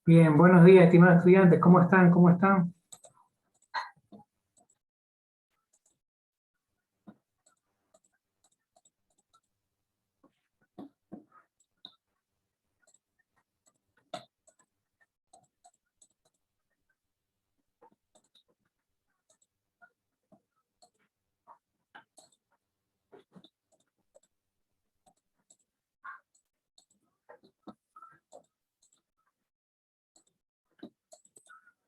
Bien, buenos días, estimados estudiantes. ¿Cómo están? ¿Cómo están?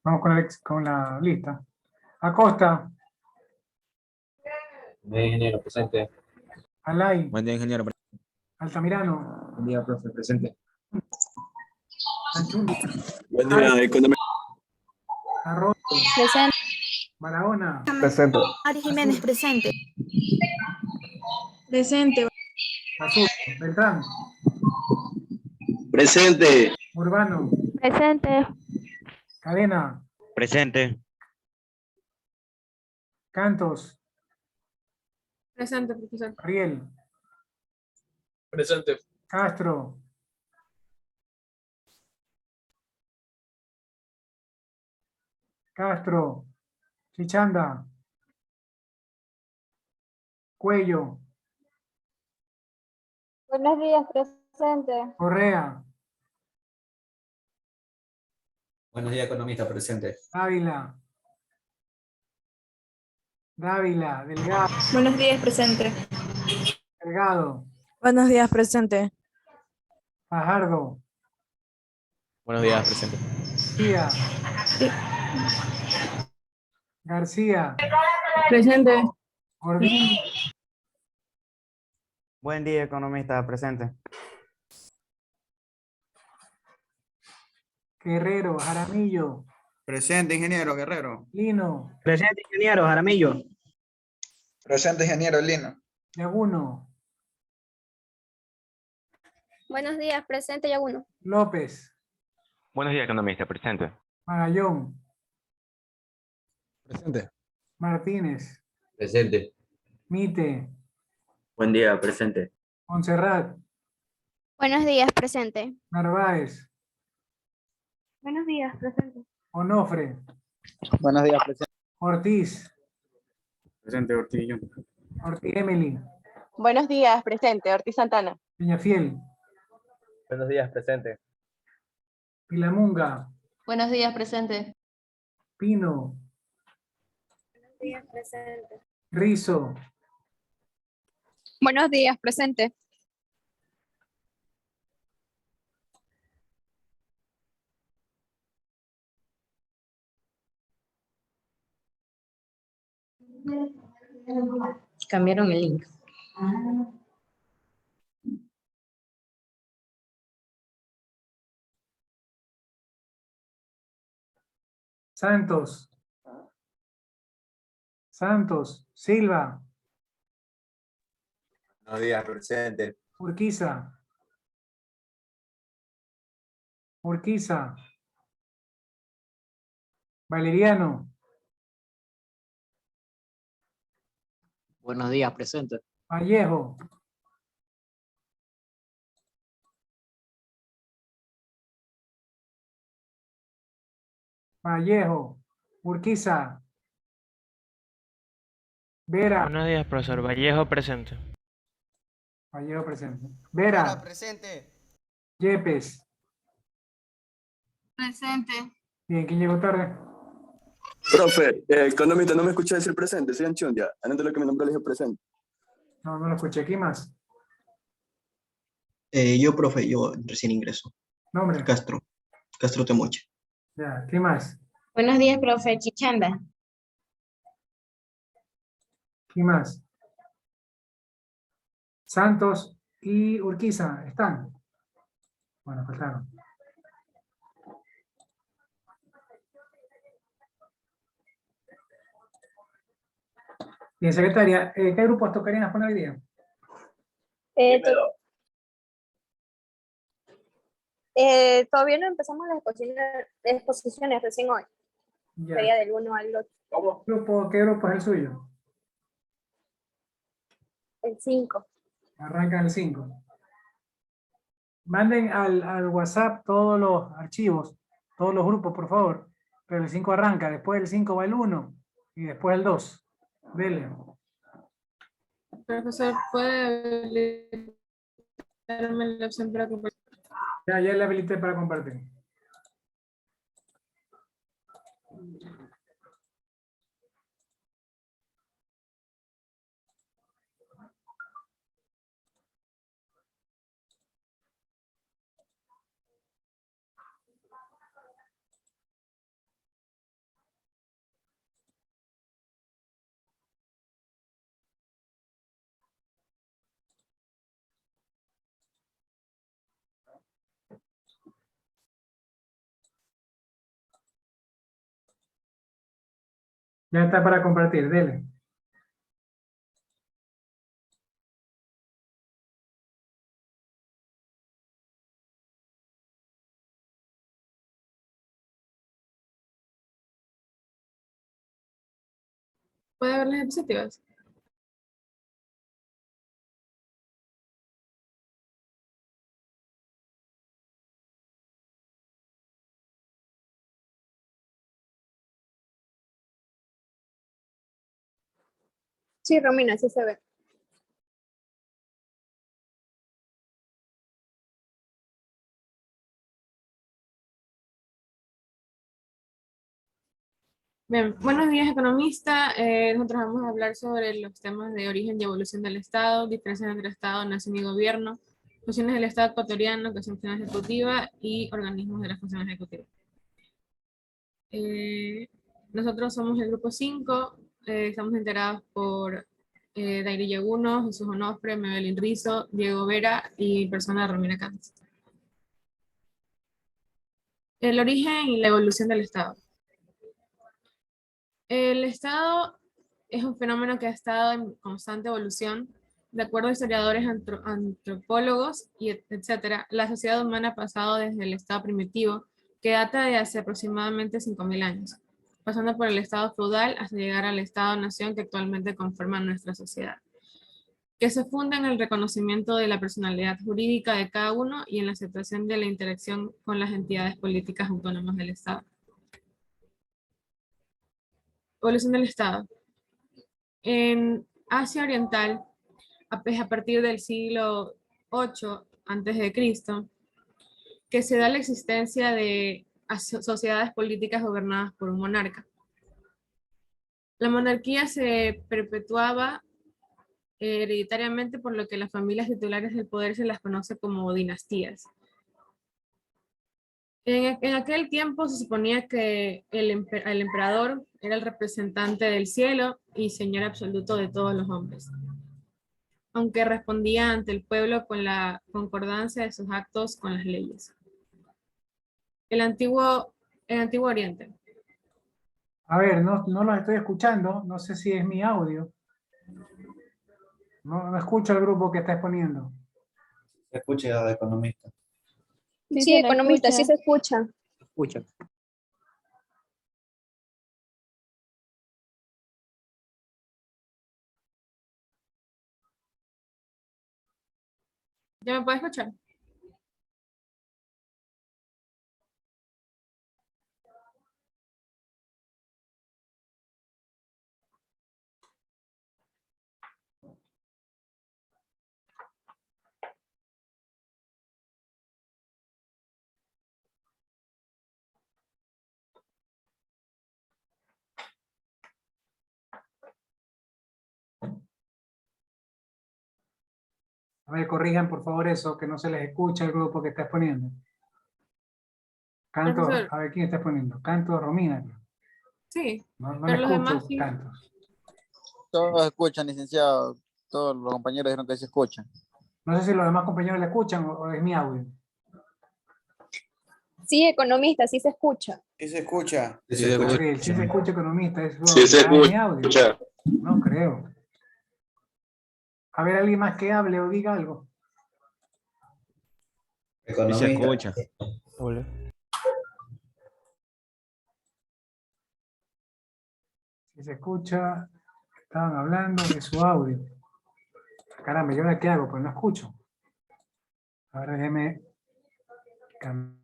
Vamos con la lista. Acosta, Buen ingeniero, presente. Alay, Buen día, ingeniero. Altamirano, Buen día, profe, presente. Anchundia, Buen día, economía. Arroyo, Presente. Barahona, Presente. Ari Jiménez, presente. Presente. Azul, Beltrán, Presente. Urbano, Presente. Cadena, Presente. Cantos, Presente, profesor. Ariel, Presente. Castro, Castro, Chichanda, Cuello, Buenos días, presente. Correa, Buenos días, economista, presente. Dávila, Delgado, Buenos días, presente. Delgado, Buenos días, presente. Fajardo, Buenos días, presente. García, Presente. Gordillo, Buen día, economista, presente. Guerrero, Jaramillo, Presente, ingeniero Guerrero. Lino, Presente, ingeniero Jaramillo. Presente, ingeniero Lino. Yaguno, Buenos días, presente, Yaguno. López, Buenos días, economista, presente. Magallón, Presente. Martínez, Presente. Mite, Buen día, presente. Montserrat, Buenos días, presente. Narváez, Buenos días, presente. Onofre, Buenos días, presente. Ortiz, Presente, Ortillo. Ortiz Emily, Buenos días, presente, Ortiz Santana. Peñafiel, Buenos días, presente. Pilamunga, Buenos días, presente. Pino, Buenos días, presente. Rizo, Buenos días, presente. Cambiaron el link. Santos, Silva, Buenos días, presente. Urquiza, Valeriano, Buenos días, presente. Vallejo, Urquiza, Vera, Buenos días, profesor Vallejo, presente. Vallejo presente, Vera, presente. Yepes, Presente. bien, ¿quién llegó tarde? Profe, economista, no me escuché decir presente, soy Anchundia. Antes de lo que me nombré le dije presente. No, no lo escuché, ¿quién más? Yo, profe, yo recién ingreso. Nombre, Castro Temoche. ya, ¿quién más? Buenos días, profe Chichanda. ¿Quién más? Santos y Urquiza, ¿están? Bueno, faltaron. Bien, secretaria, ¿qué grupos tocarían las poner hoy día? Todavía no empezamos las exposiciones recién hoy. Ya. Sería del 1 al 8. ¿Qué grupo es el suyo? El 5. Arrancan el 5. Manden al WhatsApp todos los archivos Todos los grupos, por favor. Pero el 5 arranca, después del 5 va el 1 y después el 2. Dele. Profesor, ¿puede habilitarme la opción para compartir? Ya le habilité para compartir. Ya está para compartir, dele. ¿Puede ver las diapositivas? Sí, Romina, sí se ve. Bien, buenos días, economista. Nosotros vamos a hablar sobre los temas de origen y evolución del Estado, diferencias entre Estado, nación y gobierno, funciones del Estado ecuatoriano, que son función ejecutiva, y organismos de la función ejecutiva. Nosotros somos el grupo 5, estamos integrados por Dairi Yeguno, Jesús Onofre, Mabelín Rizo, Diego Vera y persona Romina Cantos. El origen y la evolución del Estado. El Estado es un fenómeno que ha estado en constante evolución. De acuerdo a historiadores, antropólogos, y etcétera, la sociedad humana ha pasado desde el estado primitivo, que data de hace aproximadamente 5.000 años, pasando por el estado feudal hasta llegar al estado-nación que actualmente conforma nuestra sociedad, que se funda en el reconocimiento de la personalidad jurídica de cada uno y en la aceptación de la interacción con las entidades políticas autónomas del Estado. Evolución del Estado. En Asia Oriental, a partir del siglo VIII a.C., que se da la existencia de sociedades políticas gobernadas por un monarca. La monarquía se perpetuaba hereditariamente, por lo que las familias titulares del poder se las conoce como dinastías. En aquel tiempo se suponía que el emperador era el representante del cielo y señor absoluto de todos los hombres, aunque respondía ante el pueblo con la concordancia de sus actos con las leyes. El Antiguo Oriente. A ver, no los estoy escuchando. No sé si es mi audio. No escucho al grupo que está exponiendo. Se escucha, economista. Sí, economista, sí se escucha. Escucha. ¿Ya me puede escuchar? A ver, corrijan por favor eso, que no se les escucha el grupo que está exponiendo. Canto, Profesor. a ver, ¿quién está exponiendo? Canto, Romina. Sí, No le pero los escucho demás sí. Cantos. Todos escuchan, licenciado. Todos los compañeros dijeron que se escuchan. No sé si los demás compañeros le escuchan o es mi audio. Sí, economista, sí se escucha. Sí se escucha. Sí, se escucha. Ok, sí se escucha, economista. Es Sí se es mi audio. escucha. No creo. A ver, alguien más que hable o diga algo. Economista. Se escucha. Hola. Si se escucha, estaban hablando de su audio. Caramba, ¿y ahora qué hago? Pues no escucho. Ahora déjeme cambiar.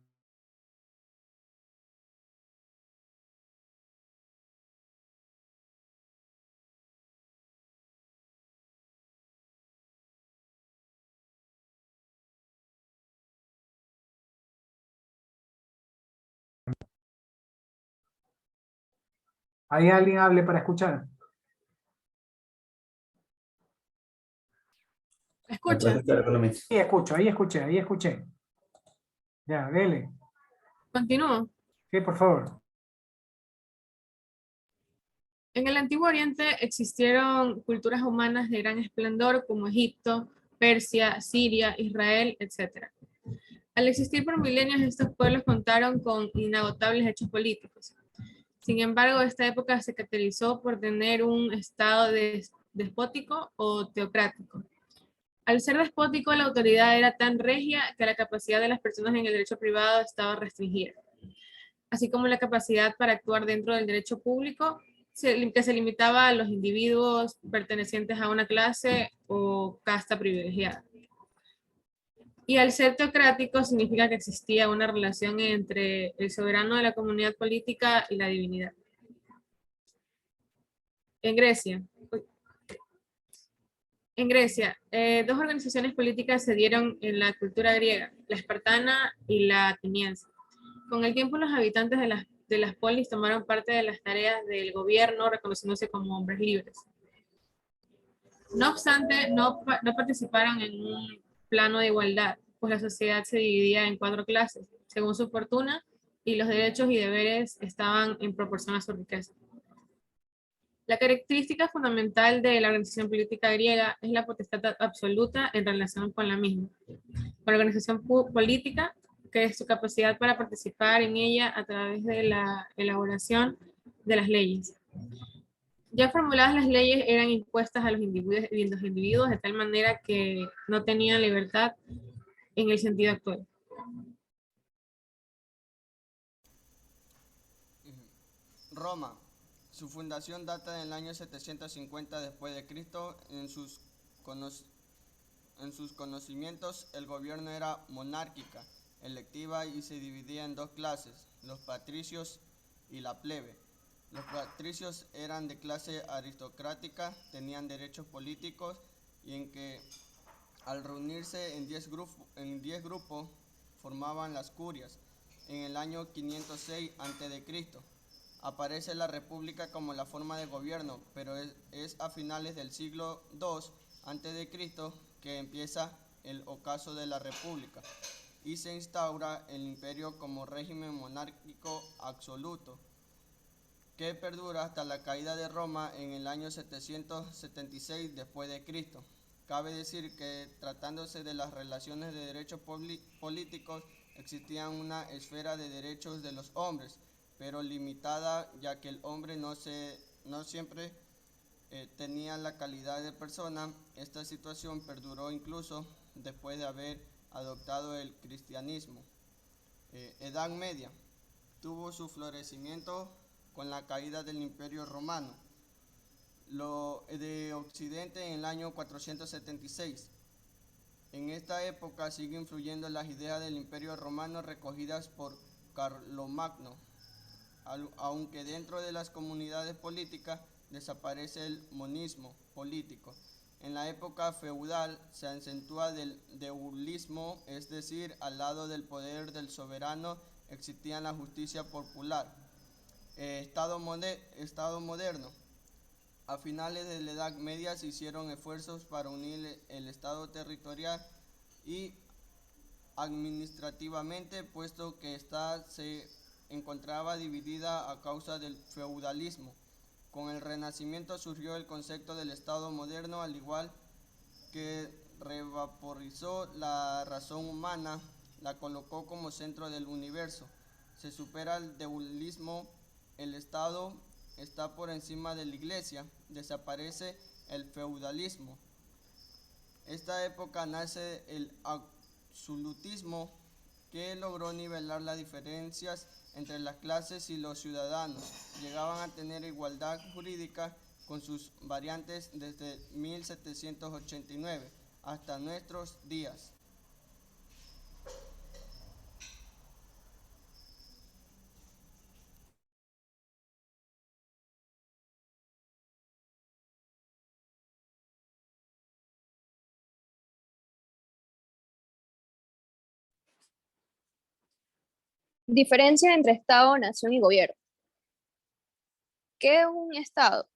¿Hay alguien hable para escuchar? Escucha, Profesor economista. Sí, escucho, ahí escuché. Ya, dele. continúo. Sí, por favor. En el Antiguo Oriente existieron culturas humanas de gran esplendor como Egipto, Persia, Siria, Israel, etc. Al existir por milenios, estos pueblos contaron con inagotables hechos políticos. Sin embargo, esta época se caracterizó por tener un estado despótico o teocrático. Al ser despótico, la autoridad era tan regia que la capacidad de las personas en el derecho privado estaba restringida, así como la capacidad para actuar dentro del derecho público, que se limitaba a los individuos pertenecientes a una clase o casta privilegiada. Y al ser teocrático significa que existía una relación entre el soberano de la comunidad política y la divinidad. En Grecia, dos organizaciones políticas se dieron en la cultura griega, la espartana y la ateniense. Con el tiempo, los habitantes de las polis tomaron parte de las tareas del gobierno, reconociéndose como hombres libres. No obstante, no participaron en un plano de igualdad, pues la sociedad se dividía en 4 clases, según su fortuna, y los derechos y deberes estaban en proporción a su riqueza. La característica fundamental de la organización política griega es la potestad absoluta en relación con la misma. Con la organización política, que es su capacidad para participar en ella a través de la elaboración de las leyes. Ya formuladas, las leyes eran impuestas a los individuos de tal manera que no tenían libertad en el sentido actual. Roma. Su fundación data del año 750 después de Cristo. En sus conocimientos, el gobierno era monárquica, electiva y se dividía en 2 clases, los patricios y la plebe. Los patricios eran de clase aristocrática, tenían derechos políticos y en que al reunirse en 10 grupos formaban las curias. En el año 506 a.C. aparece la república como la forma de gobierno, pero es a finales del siglo II a.C. que empieza el ocaso de la república y se instaura el imperio como régimen monárquico absoluto, que perdura hasta la caída de Roma en el año 776 después de Cristo. Cabe decir que tratándose de las relaciones de derechos políticos, existía una esfera de derechos de los hombres, pero limitada, ya que el hombre no siempre tenía la calidad de persona. Esta situación perduró incluso después de haber adoptado el cristianismo. Edad Media tuvo su florecimiento con la caída del Imperio Romano. Lo de Occidente en el año 476. En esta época sigue influyendo las ideas del Imperio Romano recogidas por Carlomagno, aunque dentro de las comunidades políticas desaparece el monismo político. En la época feudal se acentúa del deulismo, es decir, al lado del poder del soberano existía la justicia popular. Estado moderno. A finales de la Edad Media se hicieron esfuerzos para unir el Estado territorial y administrativamente, puesto que ésta se encontraba dividida a causa del feudalismo. Con el Renacimiento surgió el concepto del Estado moderno, al igual que revaporizó la razón humana, la colocó como centro del universo. Se supera el deulismo, el Estado está por encima de la Iglesia, desaparece el feudalismo. Esta época nace el absolutismo, que logró nivelar las diferencias entre las clases y los ciudadanos. Llegaban a tener igualdad jurídica con sus variantes desde 1789 hasta nuestros días. Diferencia entre Estado, nación y gobierno. ¿Qué es un Estado?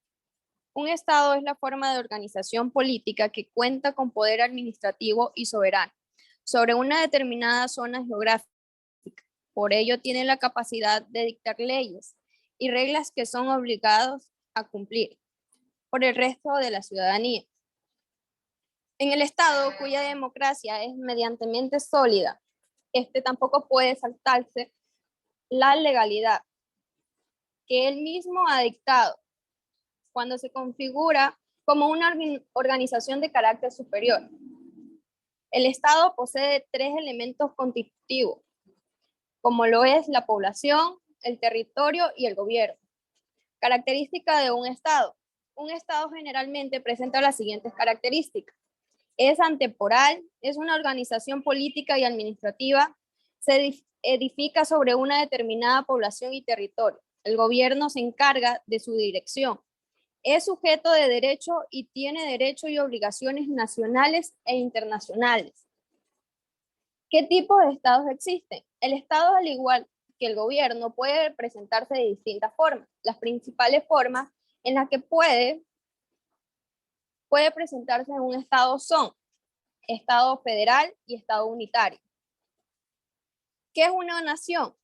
Un Estado es la forma de organización política que cuenta con poder administrativo y soberano sobre una determinada zona geográfica. Por ello tiene la capacidad de dictar leyes y reglas que son obligados a cumplir por el resto de la ciudadanía. En el Estado, cuya democracia es medianamente sólida, este tampoco puede saltarse la legalidad que él mismo ha dictado cuando se configura como una organización de carácter superior. El Estado posee 3 elementos constitutivos, como lo es la población, el territorio y el gobierno. Característica de un Estado. Un Estado generalmente presenta las siguientes características. Es atemporal, es una organización política y administrativa, se edifica sobre una determinada población y territorio. El gobierno se encarga de su dirección. Es sujeto de derecho y tiene derechos y obligaciones nacionales e internacionales. ¿Qué tipos de estados existen? El Estado, al igual que el gobierno, puede presentarse de distintas formas. Las principales formas en las que puede presentarse en un Estado son Estado federal y Estado unitario. ¿Qué es una nación?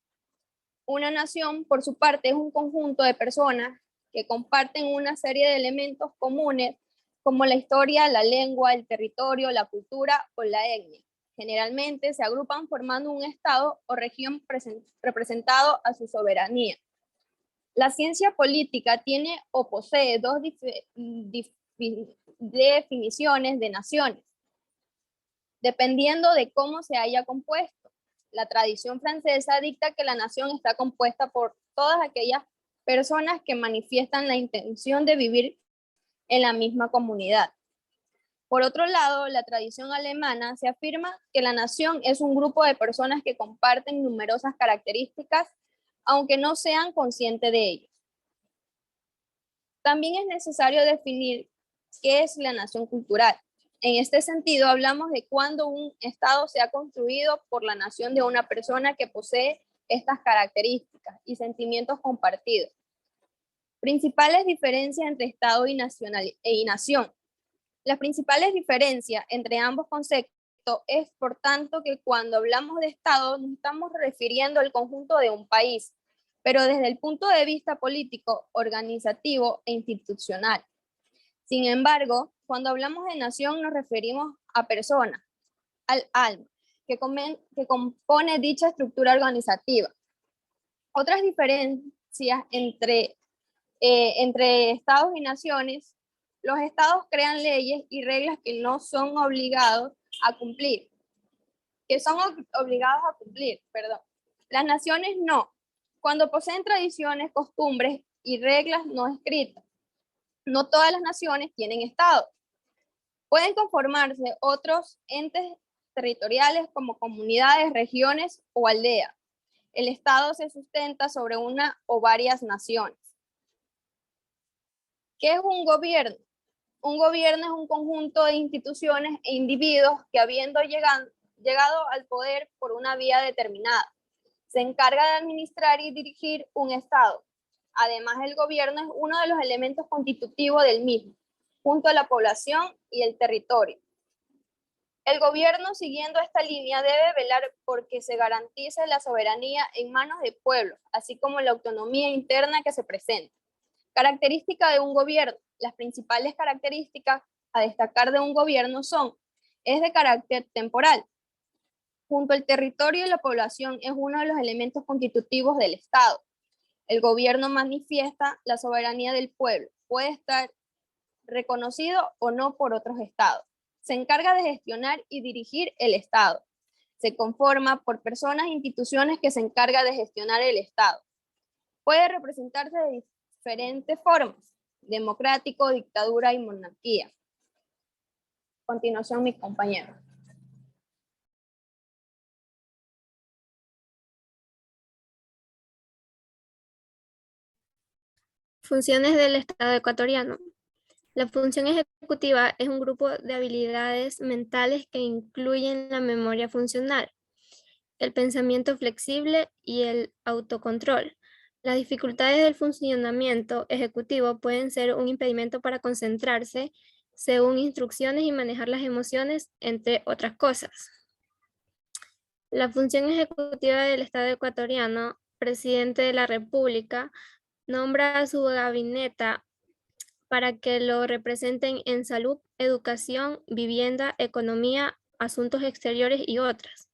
Una nación, por su parte, es un conjunto de personas que comparten una serie de elementos comunes como la historia, la lengua, el territorio, la cultura o la etnia. Generalmente se agrupan formando un estado o región representado a su soberanía. La ciencia política tiene o posee 2 definiciones de naciones, dependiendo de cómo se haya compuesto. La tradición francesa dicta que la nación está compuesta por todas aquellas personas que manifiestan la intención de vivir en la misma comunidad. Por otro lado, la tradición alemana se afirma que la nación es un grupo de personas que comparten numerosas características, aunque no sean conscientes de ello. También es necesario definir qué es la nación cultural. En este sentido, hablamos de cuando un Estado se ha construido por la nación de una persona que posee estas características y sentimientos compartidos. Principales diferencias entre Estado y nación. Las principales diferencias entre ambos conceptos es, por tanto, que cuando hablamos de Estado nos estamos refiriendo al conjunto de un país, pero desde el punto de vista político, organizativo e institucional. Sin embargo, cuando hablamos de nación nos referimos a personas, al alma, que compone dicha estructura organizativa. Otras diferencias entre estados y naciones: los estados crean leyes y reglas que no son obligados a cumplir, Las naciones no, cuando poseen tradiciones, costumbres y reglas no escritas. No todas las naciones tienen estado. Pueden conformarse otros entes territoriales como comunidades, regiones o aldeas. El Estado se sustenta sobre una o varias naciones. ¿Qué es un gobierno? Un gobierno es un conjunto de instituciones e individuos que, habiendo llegado al poder por una vía determinada, se encarga de administrar y dirigir un Estado. Además, el gobierno es uno de los elementos constitutivos del mismo, junto a la población y el territorio. El gobierno, siguiendo esta línea, debe velar por que se garantice la soberanía en manos del pueblo, así como la autonomía interna que se presenta. Característica de un gobierno. Las principales características a destacar de un gobierno son: es de carácter temporal. Junto al territorio y la población es uno de los elementos constitutivos del Estado. El gobierno manifiesta la soberanía del pueblo. Puede estar reconocido o no por otros estados. Se encarga de gestionar y dirigir el Estado. Se conforma por personas e instituciones que se encargan de gestionar el Estado. Puede representarse de diferentes formas: democrático, dictadura y monarquía. A continuación, mi compañero. Funciones del Estado ecuatoriano. La función ejecutiva es un grupo de habilidades mentales que incluyen la memoria funcional, el pensamiento flexible y el autocontrol. Las dificultades del funcionamiento ejecutivo pueden ser un impedimento para concentrarse según instrucciones y manejar las emociones, entre otras cosas. La función ejecutiva del Estado ecuatoriano, presidente de la República, nombra a su gabinete para que lo representen en salud, educación, vivienda, economía, asuntos exteriores y otras.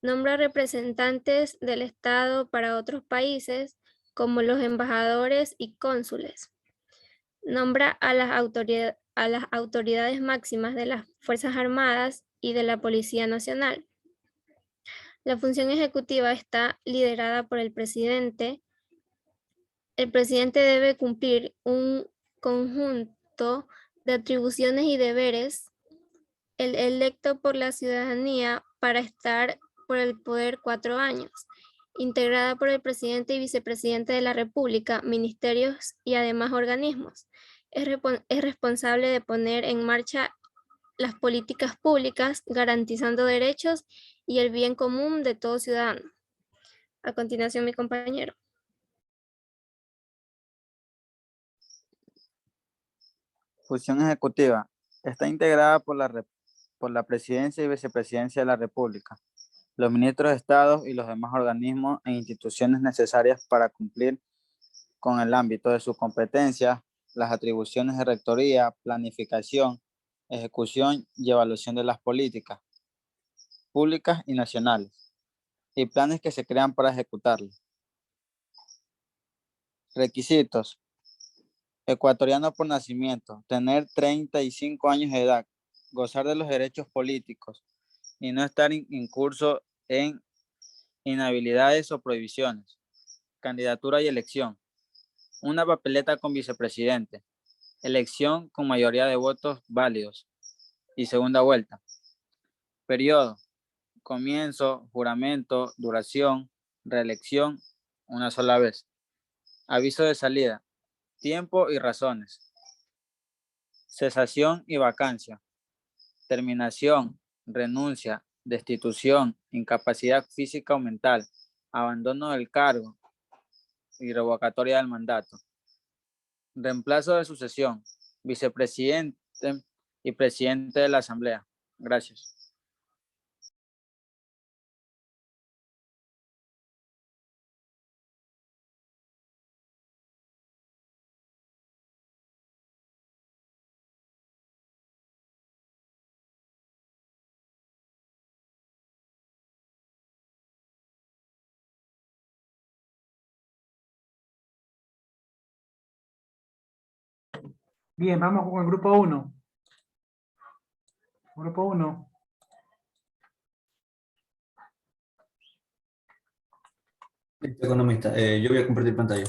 Nombra representantes del Estado para otros países, como los embajadores y cónsules. Nombra a las autoridades máximas de las Fuerzas Armadas y de la Policía Nacional. La función ejecutiva está liderada por el presidente. El presidente debe cumplir un conjunto de atribuciones y deberes, el electo por la ciudadanía para estar por el poder 4 años, integrada por el presidente y vicepresidente de la República, ministerios y además organismos. Es responsable de poner en marcha las políticas públicas, garantizando derechos y el bien común de todo ciudadano. A continuación, mi compañero. Función ejecutiva. Está integrada por la Presidencia y Vicepresidencia de la República, los ministros de Estado y los demás organismos e instituciones necesarias para cumplir con el ámbito de su competencia, las atribuciones de rectoría, planificación, ejecución y evaluación de las políticas públicas y nacionales, y planes que se crean para ejecutarlas. Requisitos: ecuatoriano por nacimiento, tener 35 años de edad, gozar de los derechos políticos y no estar incurso en inhabilidades o prohibiciones. Candidatura y elección: una papeleta con vicepresidente, elección con mayoría de votos válidos y segunda vuelta. Periodo: comienzo, juramento, duración, reelección, una sola vez. Aviso de salida: tiempo y razones. Cesación y vacancia: terminación, renuncia, destitución, incapacidad física o mental, abandono del cargo y revocatoria del mandato. Reemplazo de sucesión: vicepresidente y presidente de la Asamblea. Gracias. Bien, vamos con el grupo 1. Grupo 1. Economista, yo voy a compartir pantalla.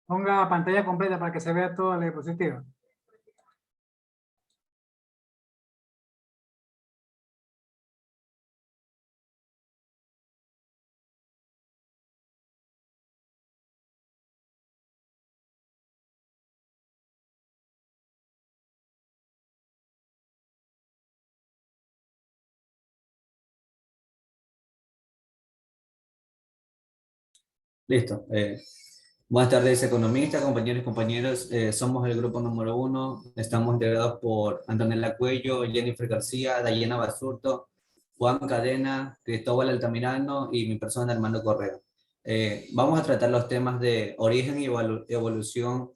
Ponga pantalla completa para que se vea toda la diapositiva. Listo. Buenas tardes, economistas, compañeros y compañeros. Somos el grupo número 1. Estamos integrados por Antonella Cuello, Jennifer García, Dayana Basurto, Juan Cadena, Cristóbal Altamirano y mi persona, Armando Correa. Vamos a tratar los temas de origen y evolución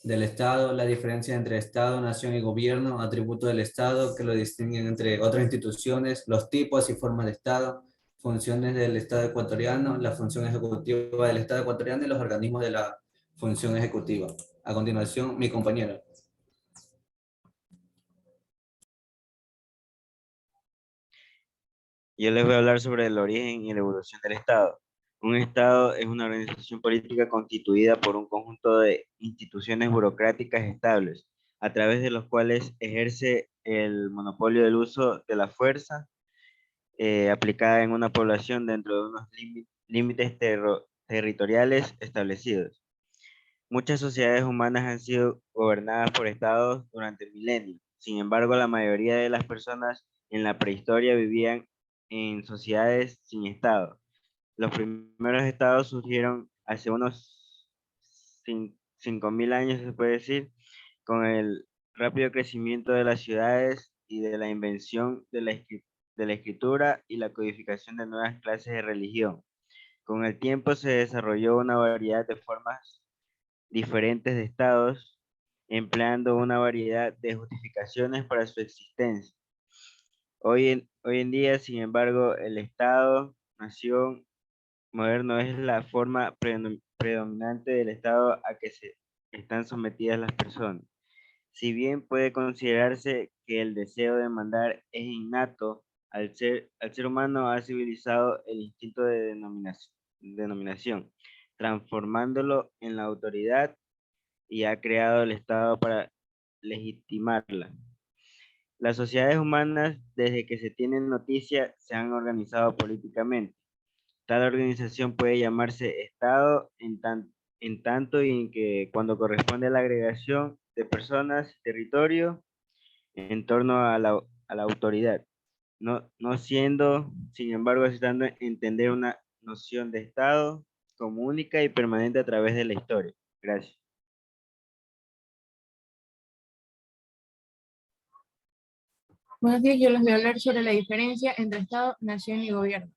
del Estado, la diferencia entre Estado, nación y gobierno, atributos del Estado que lo distinguen entre otras instituciones, los tipos y formas de Estado, funciones del Estado ecuatoriano, la función ejecutiva del Estado ecuatoriano y los organismos de la función ejecutiva. A continuación, mi compañero. Yo les voy a hablar sobre el origen y la evolución del Estado. Un Estado es una organización política constituida por un conjunto de instituciones burocráticas estables, a través de los cuales ejerce el monopolio del uso de la fuerza aplicada en una población dentro de unos límites territoriales establecidos. Muchas sociedades humanas han sido gobernadas por estados durante milenios. Sin embargo, la mayoría de las personas en la prehistoria vivían en sociedades sin estado. Los primeros estados surgieron hace unos 5.000 años, se puede decir, con el rápido crecimiento de las ciudades y de la invención de la escritura y la codificación de nuevas clases de religión. Con el tiempo se desarrolló una variedad de formas diferentes de estados, empleando una variedad de justificaciones para su existencia. Hoy en día, sin embargo, el Estado-nación moderno es la forma predominante del Estado a que se están sometidas las personas. Si bien puede considerarse que el deseo de mandar es innato, al ser humano ha civilizado el instinto de denominación, transformándolo en la autoridad, y ha creado el Estado para legitimarla. Las sociedades humanas, desde que se tienen noticias, se han organizado políticamente. Tal organización puede llamarse Estado en tanto y en que cuando corresponde a la agregación de personas, territorio, en torno a la autoridad, no siendo, sin embargo, necesitando entender una noción de Estado como única y permanente a través de la historia. Gracias. Buenos días, yo les voy a hablar sobre la diferencia entre Estado, nación y gobierno.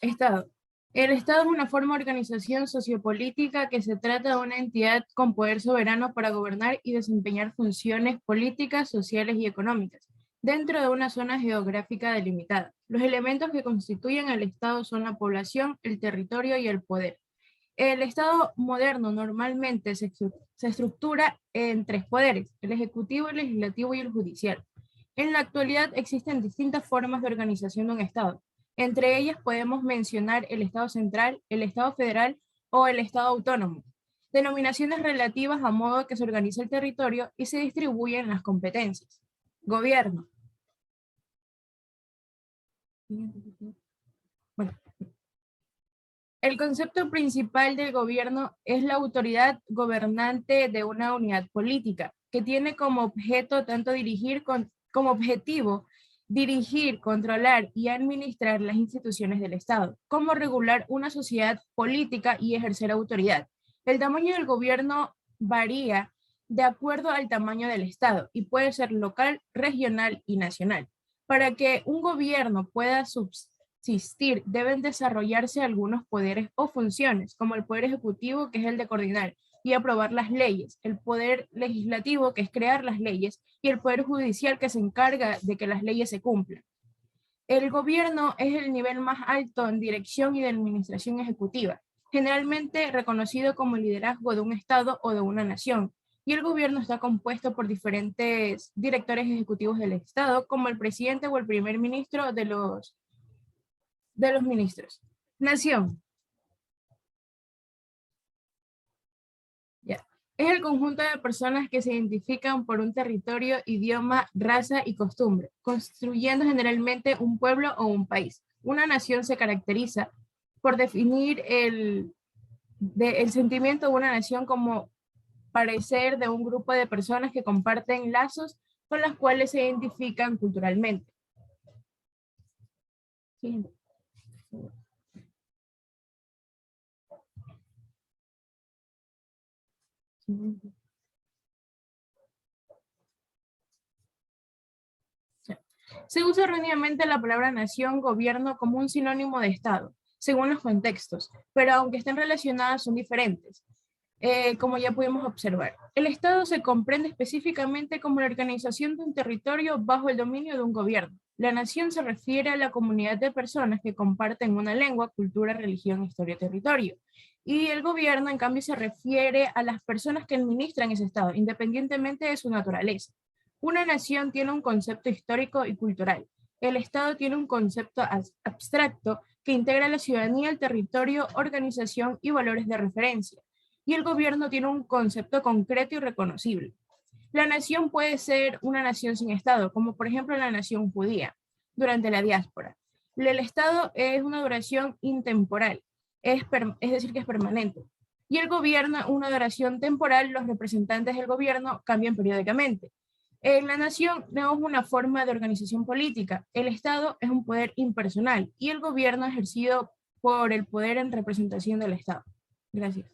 Estado. El Estado es una forma de organización sociopolítica que se trata de una entidad con poder soberano para gobernar y desempeñar funciones políticas, sociales y económicas, dentro de una zona geográfica delimitada. Los elementos que constituyen el Estado son la población, el territorio y el poder. El Estado moderno normalmente se estructura en 3 poderes: el ejecutivo, el legislativo y el judicial. En la actualidad existen distintas formas de organización de un Estado. Entre ellas podemos mencionar el Estado central, el Estado federal o el Estado autónomo, denominaciones relativas a modo que se organiza el territorio y se distribuyen las competencias. Gobierno. Bueno. El concepto principal del gobierno es la autoridad gobernante de una unidad política, que tiene como objeto tanto dirigir, controlar y administrar las instituciones del Estado, como regular una sociedad política y ejercer autoridad. El tamaño del gobierno varía de acuerdo al tamaño del Estado y puede ser local, regional y nacional. Para que un gobierno pueda subsistir, deben desarrollarse algunos poderes o funciones, como el poder ejecutivo, que es el de coordinar y aprobar las leyes, el poder legislativo, que es crear las leyes, y el poder judicial, que se encarga de que las leyes se cumplan. El gobierno es el nivel más alto en dirección y de administración ejecutiva, generalmente reconocido como el liderazgo de un Estado o de una nación, y el gobierno está compuesto por diferentes directores ejecutivos del Estado, como el presidente o el primer ministro de los ministros. Nación. Es el conjunto de personas que se identifican por un territorio, idioma, raza y costumbre, construyendo generalmente un pueblo o un país. Una nación se caracteriza por definir el sentimiento de una nación como parecer de un grupo de personas que comparten lazos con las cuales se identifican culturalmente. Siguiente. Se usa erróneamente la palabra nación, gobierno como un sinónimo de Estado, según los contextos, pero aunque estén relacionadas son diferentes, como ya pudimos observar. El Estado se comprende específicamente como la organización de un territorio bajo el dominio de un gobierno. La nación se refiere a la comunidad de personas que comparten una lengua, cultura, religión, historia, territorio. Y el gobierno, en cambio, se refiere a las personas que administran ese Estado, independientemente de su naturaleza. Una nación tiene un concepto histórico y cultural. El Estado tiene un concepto abstracto que integra a la ciudadanía, el territorio, organización y valores de referencia. Y el gobierno tiene un concepto concreto y reconocible. La nación puede ser una nación sin Estado, como por ejemplo la nación judía durante la diáspora. El Estado es una duración intemporal, es decir, que es permanente. Y el gobierno, una duración temporal, los representantes del gobierno cambian periódicamente. La nación no es una forma de organización política, el Estado es un poder impersonal y el gobierno ejercido por el poder en representación del Estado. Gracias.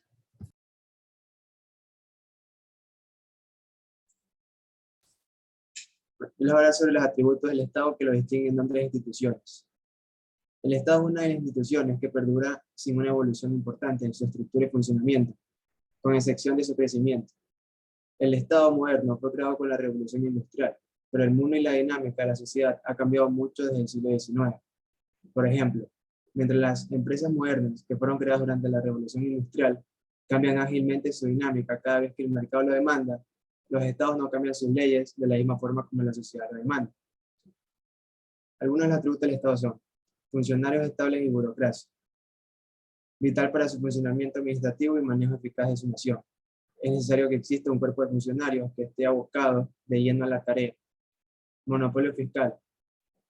Les hablar sobre los atributos del Estado que lo distinguen de otras instituciones. El Estado es una de las instituciones que perdura sin una evolución importante en su estructura y funcionamiento, con excepción de su crecimiento. El Estado moderno fue creado con la Revolución Industrial, pero el mundo y la dinámica de la sociedad ha cambiado mucho desde el siglo XIX. Por ejemplo, mientras las empresas modernas que fueron creadas durante la Revolución Industrial cambian ágilmente su dinámica cada vez que el mercado lo demanda, los estados no cambian sus leyes de la misma forma como la sociedad lo demanda. Algunos de los atributos del Estado son: funcionarios estables y burocracia, vital para su funcionamiento administrativo y manejo eficaz de su nación. Es necesario que exista un cuerpo de funcionarios que esté abocado de lleno a la tarea. Monopolio fiscal.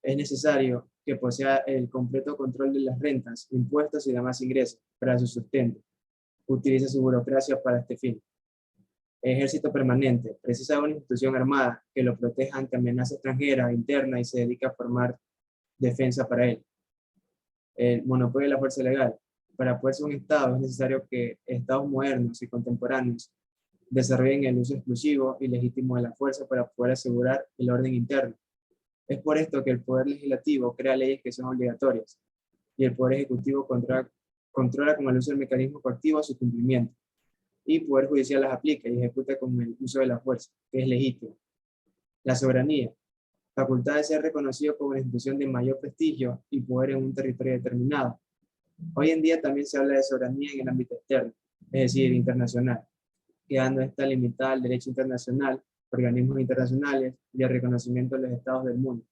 Es necesario que posea el completo control de las rentas, impuestos y demás ingresos para su sustento. Utiliza su burocracia para este fin. Ejército permanente. Precisa de una institución armada que lo proteja ante amenaza extranjera, interna y se dedica a formar defensa para él. El monopolio de la fuerza legal. Para poder ser un Estado es necesario que estados modernos y contemporáneos desarrollen el uso exclusivo y legítimo de la fuerza para poder asegurar el orden interno. Es por esto que el Poder Legislativo crea leyes que son obligatorias y el Poder Ejecutivo controla con el uso del mecanismo coactivo su cumplimiento, y el Poder Judicial las aplica y ejecuta con el uso de la fuerza, que es legítimo. La soberanía, facultad de ser reconocido como una institución de mayor prestigio y poder en un territorio determinado. Hoy en día también se habla de soberanía en el ámbito externo, es decir, internacional, quedando esta limitada al derecho internacional, organismos internacionales y al reconocimiento de los estados del mundo.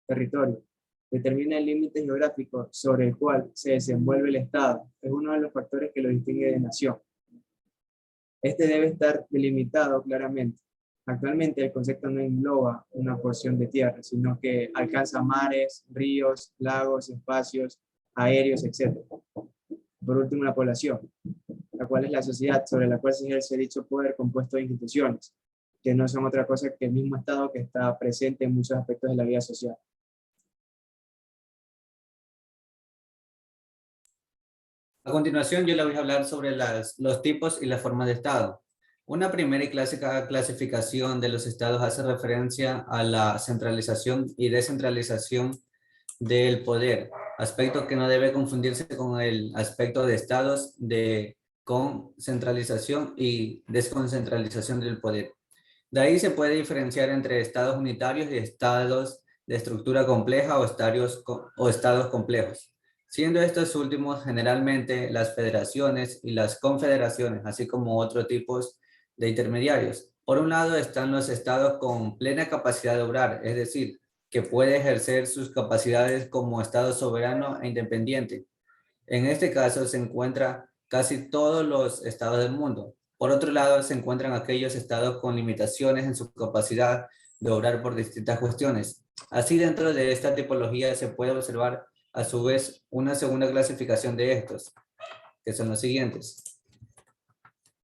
Territorio. Determina el límite geográfico sobre el cual se desenvuelve el Estado. Es uno de los factores que lo distingue de nación. Este debe estar delimitado claramente. Actualmente el concepto no engloba una porción de tierra, sino que alcanza mares, ríos, lagos, espacios aéreos, etc. Por último, la población, la cual es la sociedad sobre la cual se ejerce dicho poder compuesto de instituciones, que no son otra cosa que el mismo Estado que está presente en muchos aspectos de la vida social. A continuación, yo les voy a hablar sobre los tipos y las formas de Estado. Una primera y clásica clasificación de los estados hace referencia a la centralización y descentralización del poder, aspecto que no debe confundirse con el aspecto de estados de concentralización y desconcentralización del poder. De ahí se puede diferenciar entre estados unitarios y estados de estructura compleja o estados complejos, siendo estos últimos generalmente las federaciones y las confederaciones, así como otros tipos de intermediarios. Por un lado están los estados con plena capacidad de obrar, es decir, que puede ejercer sus capacidades como estado soberano e independiente. En este caso se encuentran casi todos los estados del mundo. Por otro lado se encuentran aquellos estados con limitaciones en su capacidad de obrar por distintas cuestiones. Así, dentro de esta tipología se puede observar a su vez una segunda clasificación de estos, que son los siguientes.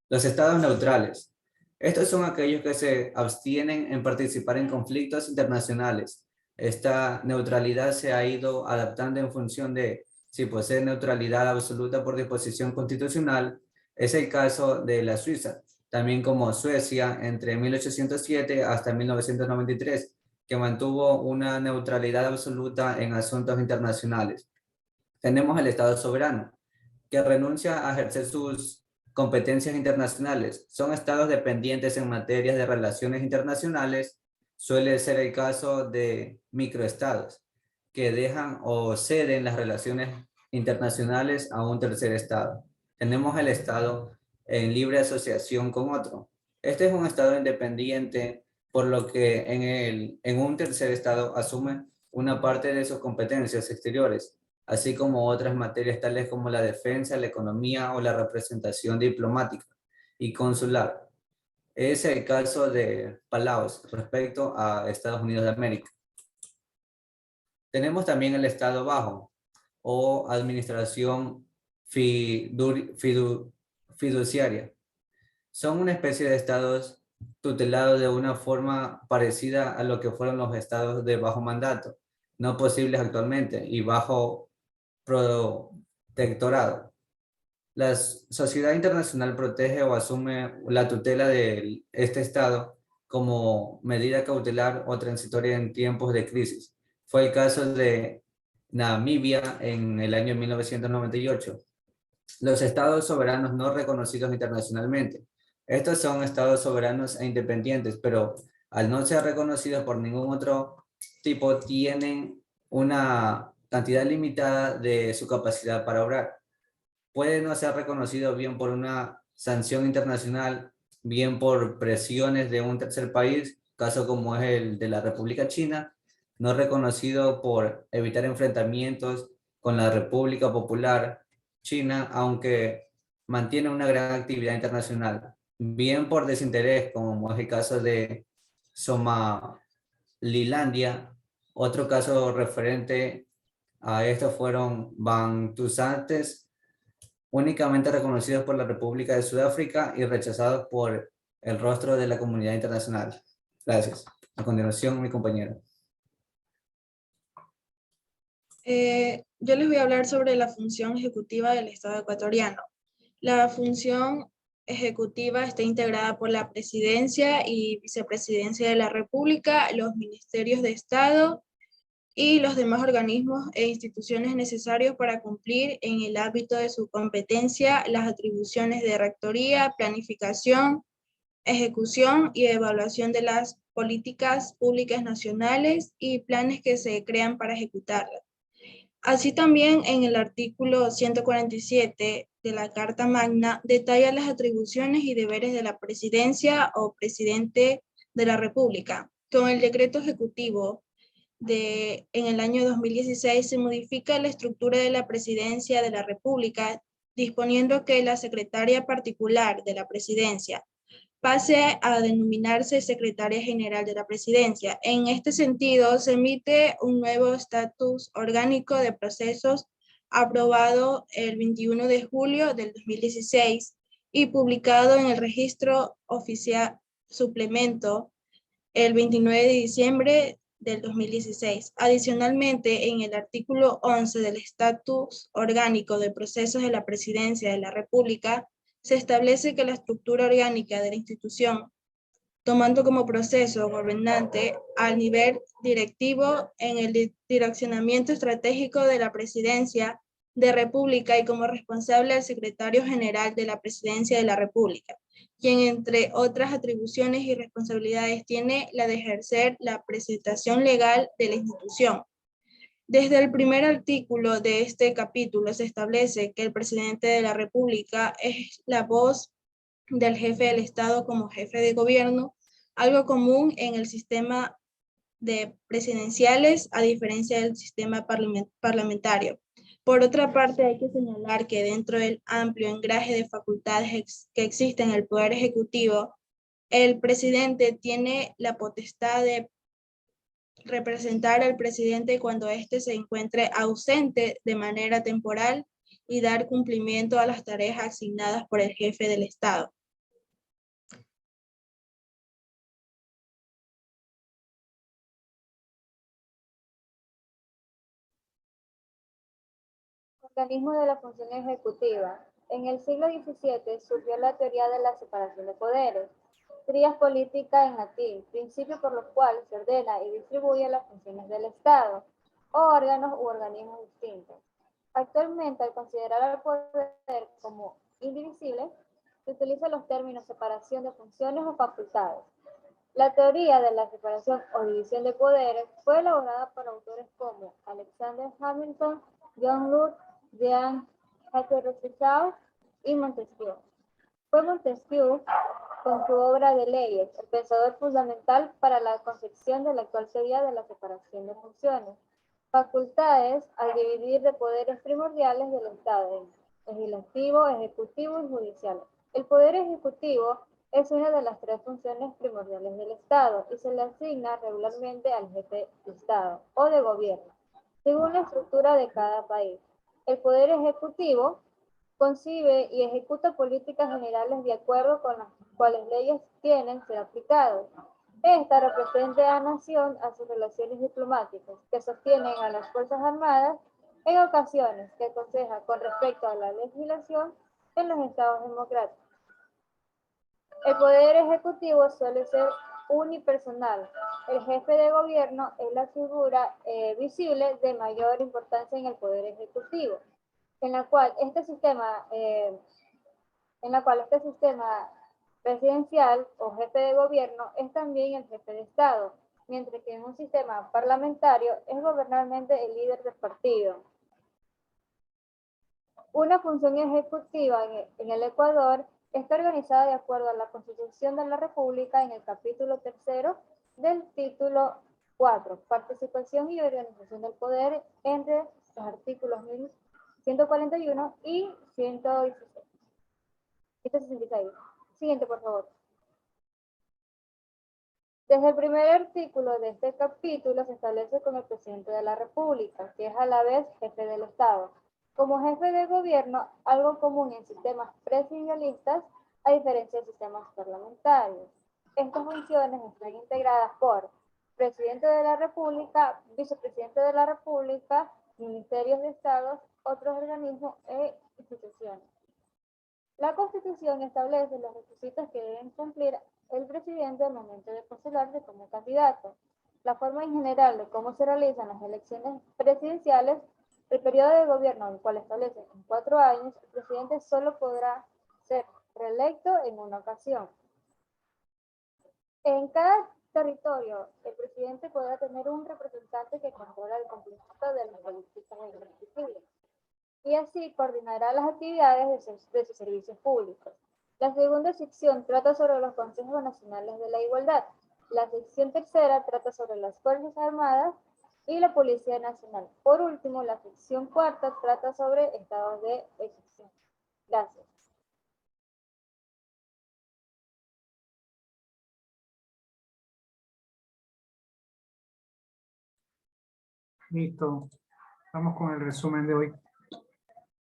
Los estados neutrales. Estos son aquellos que se abstienen en participar en conflictos internacionales. Esta neutralidad se ha ido adaptando en función de si posee neutralidad absoluta por disposición constitucional. Es el caso de la Suiza, también como Suecia entre 1807 hasta 1993, que mantuvo una neutralidad absoluta en asuntos internacionales. Tenemos el Estado soberano, que renuncia a ejercer sus competencias internacionales. Son estados dependientes en materias de relaciones internacionales. Suele ser el caso de microestados, que dejan o ceden las relaciones internacionales a un tercer estado. Tenemos el estado en libre asociación con otro. Este es un estado independiente, por lo que en un tercer estado asume una parte de sus competencias exteriores, así como otras materias tales como la defensa, la economía o la representación diplomática y consular. Es el caso de Palaos respecto a Estados Unidos de América. Tenemos también el Estado Bajo o Administración Fiduciaria. Son una especie de estados tutelados de una forma parecida a lo que fueron los estados de bajo mandato, no posibles actualmente, y bajo protectorado. La sociedad internacional protege o asume la tutela de este estado como medida cautelar o transitoria en tiempos de crisis. Fue el caso de Namibia en el año 1998. Los estados soberanos no reconocidos internacionalmente. Estos son estados soberanos e independientes, pero al no ser reconocidos por ningún otro tipo, tienen una cantidad limitada de su capacidad para obrar. Puede no ser reconocido bien por una sanción internacional, bien por presiones de un tercer país, caso como es el de la República China, no reconocido por evitar enfrentamientos con la República Popular China, aunque mantiene una gran actividad internacional, bien por desinterés, como es el caso de Somalilandia. Otro caso referente a esto fueron Bantusantes, únicamente reconocidos por la República de Sudáfrica y rechazados por el rostro de la comunidad internacional. Gracias. A continuación, mi compañero. Yo les voy a hablar sobre la función ejecutiva del Estado ecuatoriano. La función ejecutiva está integrada por la Presidencia y Vicepresidencia de la República, los Ministerios de Estado y los demás organismos e instituciones necesarios para cumplir en el ámbito de su competencia las atribuciones de rectoría, planificación, ejecución y evaluación de las políticas públicas nacionales y planes que se crean para ejecutarlas. Así también en el artículo 147 de la Carta Magna detalla las atribuciones y deberes de la Presidencia o Presidente de la República. Con el decreto ejecutivo en el año 2016 se modifica la estructura de la Presidencia de la República, disponiendo que la secretaria particular de la Presidencia pase a denominarse Secretaria General de la Presidencia. En este sentido, se emite un nuevo estatus orgánico de procesos aprobado el 21 de julio del 2016 y publicado en el Registro Oficial Suplemento el 29 de diciembre del 2016. Adicionalmente, en el artículo 11 del estatus orgánico de procesos de la Presidencia de la República, se establece que la estructura orgánica de la institución, tomando como proceso gobernante al nivel directivo en el direccionamiento estratégico de la Presidencia de República y como responsable al secretario general de la Presidencia de la República, quien entre otras atribuciones y responsabilidades tiene la de ejercer la presentación legal de la institución. Desde el primer artículo de este capítulo se establece que el presidente de la República es la voz del jefe del Estado como jefe de gobierno, algo común en el sistema de presidenciales a diferencia del sistema parlamentario. Por otra parte, hay que señalar que dentro del amplio engraje de facultades que existe en el Poder Ejecutivo, el presidente tiene la potestad de representar al presidente cuando éste se encuentre ausente de manera temporal y dar cumplimiento a las tareas asignadas por el jefe del Estado. Organismo de la función ejecutiva. En el siglo XVII surgió la teoría de la separación de poderes, trías política en latín, principio por los cuales se ordena y distribuye las funciones del Estado, o órganos u organismos distintos. Actualmente, al considerar al poder como indivisible, se utilizan los términos separación de funciones o facultades. La teoría de la separación o división de poderes fue elaborada por autores como Alexander Hamilton, John Locke, Jean Jacques Rousseau y Montesquieu. Fue Montesquieu, con su obra de leyes, el pensador fundamental para la concepción de la actual teoría de la separación de funciones. Facultades al dividir de poderes primordiales del Estado en legislativo, ejecutivo y judicial. El poder ejecutivo es una de las tres funciones primordiales del Estado y se le asigna regularmente al jefe de Estado o de gobierno, según la estructura de cada país. El poder ejecutivo concibe y ejecuta políticas generales de acuerdo con las cuales leyes tienen que ser aplicadas. Esta representa a la nación a sus relaciones diplomáticas, que sostienen a las Fuerzas Armadas en ocasiones que aconseja con respecto a la legislación en los estados democráticos. El poder ejecutivo suele ser unipersonal. El jefe de gobierno es la figura visible de mayor importancia en el poder ejecutivo, en la cual este sistema presidencial o jefe de gobierno es también el jefe de Estado, mientras que en un sistema parlamentario es gobernalmente el líder del partido. Una función ejecutiva en el Ecuador está organizada de acuerdo a la Constitución de la República en el capítulo 3 del título 4, participación y organización del poder, entre los artículos 141 y 166. Siguiente, por favor. Desde el primer artículo de este capítulo se establece con el presidente de la República, que es a la vez jefe del Estado. Como jefe de gobierno, algo común en sistemas presidencialistas, a diferencia de sistemas parlamentarios. Estas funciones están integradas por presidente de la República, vicepresidente de la República, ministerios de Estado, otros organismos e instituciones. La Constitución establece los requisitos que deben cumplir el presidente al momento de postularse como candidato. La forma en general de cómo se realizan las elecciones presidenciales, el periodo de gobierno, el cual establece en 4 años, el presidente solo podrá ser reelecto en una ocasión. En cada territorio, el presidente podrá tener un representante que controla el cumplimiento de las políticas ejecutivas y así coordinará las actividades de sus servicios públicos. La segunda sección trata sobre los consejos nacionales de la igualdad. La sección tercera trata sobre las Fuerzas Armadas y la Policía Nacional. Por último, la sección cuarta trata sobre estados de excepción. Gracias. Listo. Vamos con el resumen de hoy.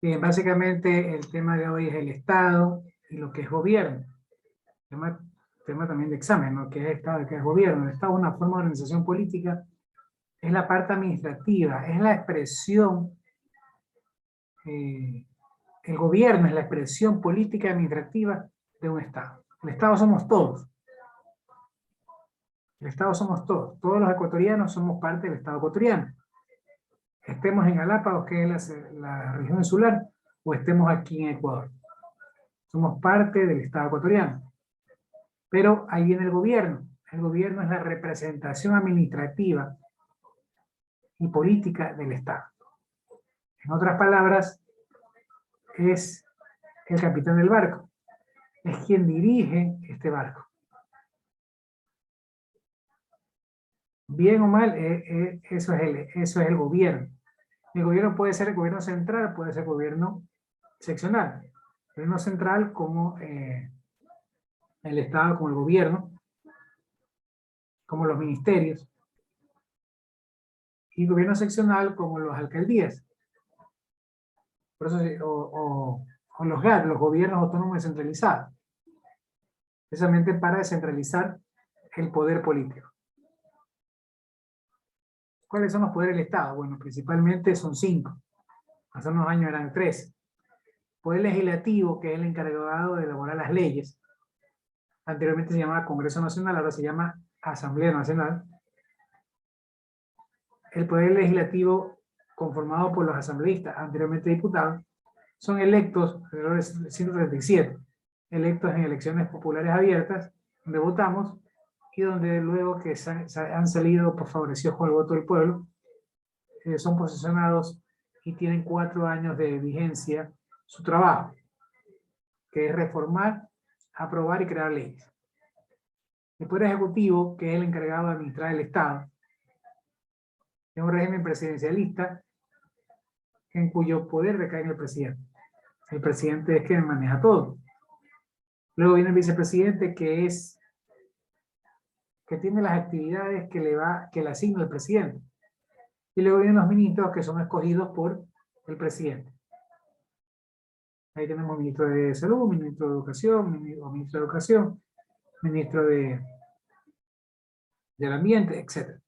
Bien, básicamente el tema de hoy es el Estado y lo que es gobierno. Tema también de examen, ¿no? ¿Qué es Estado y qué es gobierno? El Estado es una forma de organización política, es la parte administrativa, es la expresión, el gobierno es la expresión política y administrativa de un Estado. El Estado somos todos. El Estado somos todos. Todos los ecuatorianos somos parte del Estado ecuatoriano. Estemos en Galápagos, que es la región insular, o estemos aquí en Ecuador. Somos parte del Estado ecuatoriano. Pero ahí viene el gobierno. El gobierno es la representación administrativa y política del Estado. En otras palabras, es el capitán del barco. Es quien dirige este barco. Bien o mal, eso es el gobierno. El gobierno puede ser el gobierno central, puede ser gobierno seccional. El gobierno central como el Estado, como el gobierno, como los ministerios. Y gobierno seccional como las alcaldías. Por eso, o los GAD, los gobiernos autónomos descentralizados. Precisamente para descentralizar el poder político. ¿Cuáles son los poderes del Estado? Bueno, principalmente son 5. Hace unos años eran 3. Poder legislativo, que es el encargado de elaborar las leyes. Anteriormente se llamaba Congreso Nacional, ahora se llama Asamblea Nacional. El poder legislativo, conformado por los asambleístas, anteriormente diputados, son electos, alrededor de 137, electos en elecciones populares abiertas, donde votamos, y donde luego que han salido favorecidos con el voto del pueblo, son posesionados y tienen 4 años de vigencia su trabajo, que es reformar, aprobar y crear leyes. El Poder Ejecutivo, que es el encargado de administrar el Estado, Es un régimen presidencialista en cuyo poder recae en el presidente. El presidente es quien maneja todo. Luego viene el vicepresidente, que tiene las actividades que le asigna el presidente. Y luego vienen los ministros, que son escogidos por el presidente. Ahí tenemos ministro de Salud, ministro de Educación, ministro del Ambiente, etc.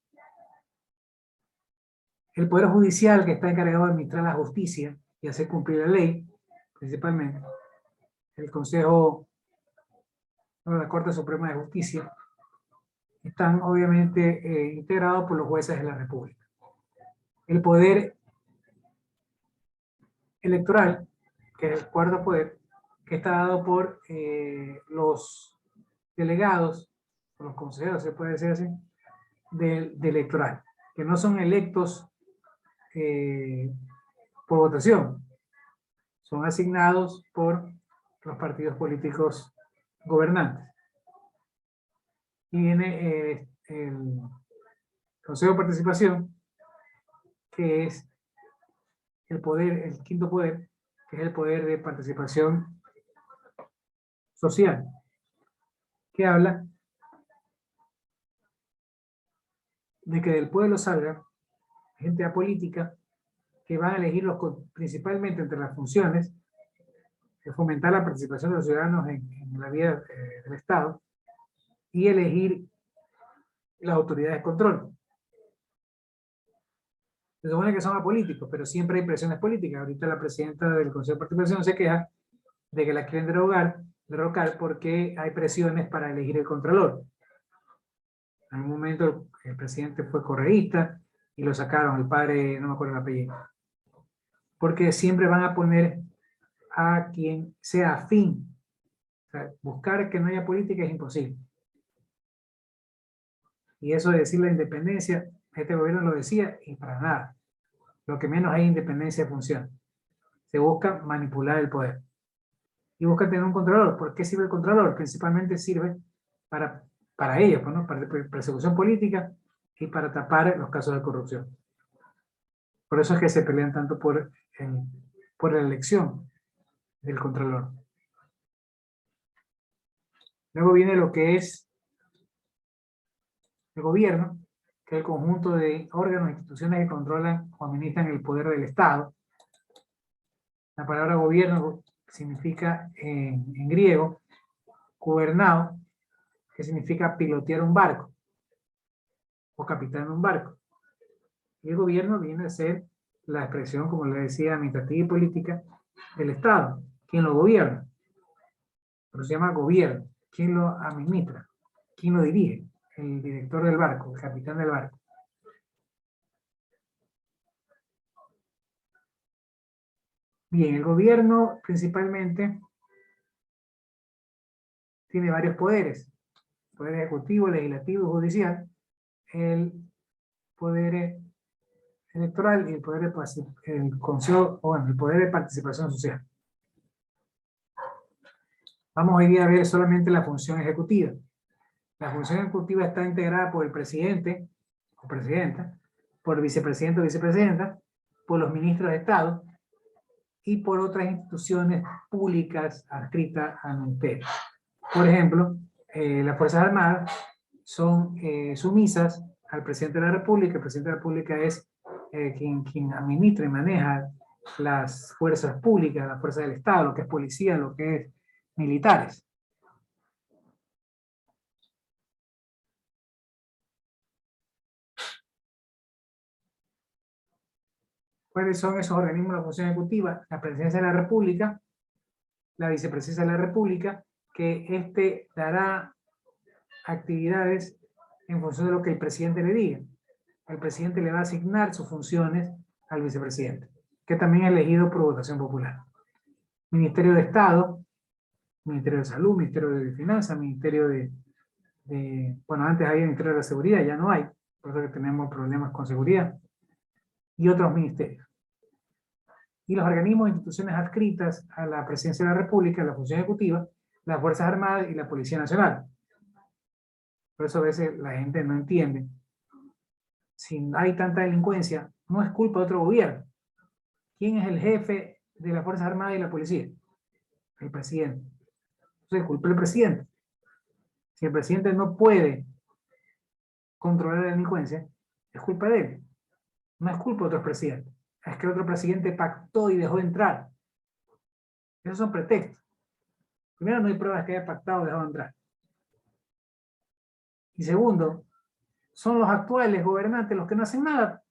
El Poder Judicial, que está encargado de administrar la justicia y hacer cumplir la ley, principalmente. El Consejo, la Corte Suprema de Justicia, están obviamente integrados por los jueces de la República. El Poder Electoral, que es el cuarto poder, que está dado por los delegados, los consejeros, se puede decir así, del electoral, que no son electos por votación, son asignados por los partidos políticos gobernantes. Y viene el Consejo de Participación, que es el quinto poder, que es el poder de participación social, que habla de que del pueblo salga gente apolítica que van a elegir principalmente entre las funciones de fomentar la participación de los ciudadanos en la vida del Estado y elegir las autoridades de control. Se supone que son apolíticos, pero siempre hay presiones políticas. Ahorita la presidenta del Consejo de Participación se queja de que la quieren derrocar porque hay presiones para elegir el contralor. En un momento el presidente fue correísta y lo sacaron, el padre, no me acuerdo el apellido. Porque siempre van a poner a quien sea afín. O sea, buscar que no haya política es imposible. Y eso de decir la independencia, este gobierno lo decía y para nada. Lo que menos hay independencia de función. Se busca manipular el poder. Y busca tener un controlador. ¿Por qué sirve el controlador? Principalmente sirve para ellos, ¿no? Para persecución política y para tapar los casos de corrupción. Por eso es que se pelean tanto por la elección del controlador. Luego viene lo que es el gobierno, que es el conjunto de órganos e instituciones que controlan o administran el poder del Estado. La palabra gobierno significa en griego, gubernao, que significa pilotear un barco, o capitán de un barco. Y el gobierno viene a ser la expresión, como le decía, administrativa y política del Estado. ¿Quién lo gobierna? Pero se llama gobierno. ¿Quién lo administra? ¿Quién lo dirige? El director del barco, el capitán del barco. Bien, el gobierno principalmente tiene varios poderes. Poder ejecutivo, legislativo, judicial. El poder electoral y el poder el poder de participación social. Vamos hoy día a ver solamente la función ejecutiva. La función ejecutiva está integrada por el presidente o presidenta, por el vicepresidente o vicepresidenta, por los ministros de Estado y por otras instituciones públicas adscritas al ministerio. Por ejemplo, las Fuerzas Armadas son sumisas al presidente de la República. El presidente de la República es quien administra y maneja las fuerzas públicas, las fuerzas del Estado, lo que es policía, lo que es militares. ¿Cuáles son esos organismos de la función ejecutiva? La Presidencia de la República, la Vicepresidencia de la República, que dará actividades en función de lo que el presidente le diga. El presidente le va a asignar sus funciones al vicepresidente, que también es elegido por votación popular. Ministerio de Estado, Ministerio de Salud, Ministerio de Finanzas, Ministerio bueno, antes había Ministerio de la Seguridad, ya no hay, por eso que tenemos problemas con seguridad, y otros ministerios. Y los organismos e instituciones adscritas a la Presidencia de la República, la función ejecutiva, las Fuerzas Armadas y la Policía Nacional. Por eso a veces la gente no entiende si hay tanta delincuencia, no es culpa de otro gobierno. ¿Quién es el jefe de las Fuerzas Armadas y la policía? El presidente. Entonces, es culpa del presidente. Si el presidente no puede controlar la delincuencia, es culpa de él. No es culpa de otros presidentes. Es que el otro presidente pactó y dejó de entrar. Esos son pretextos. Primero, no hay pruebas que haya pactado o dejado de entrar. Y segundo, son los actuales gobernantes los que no hacen nada.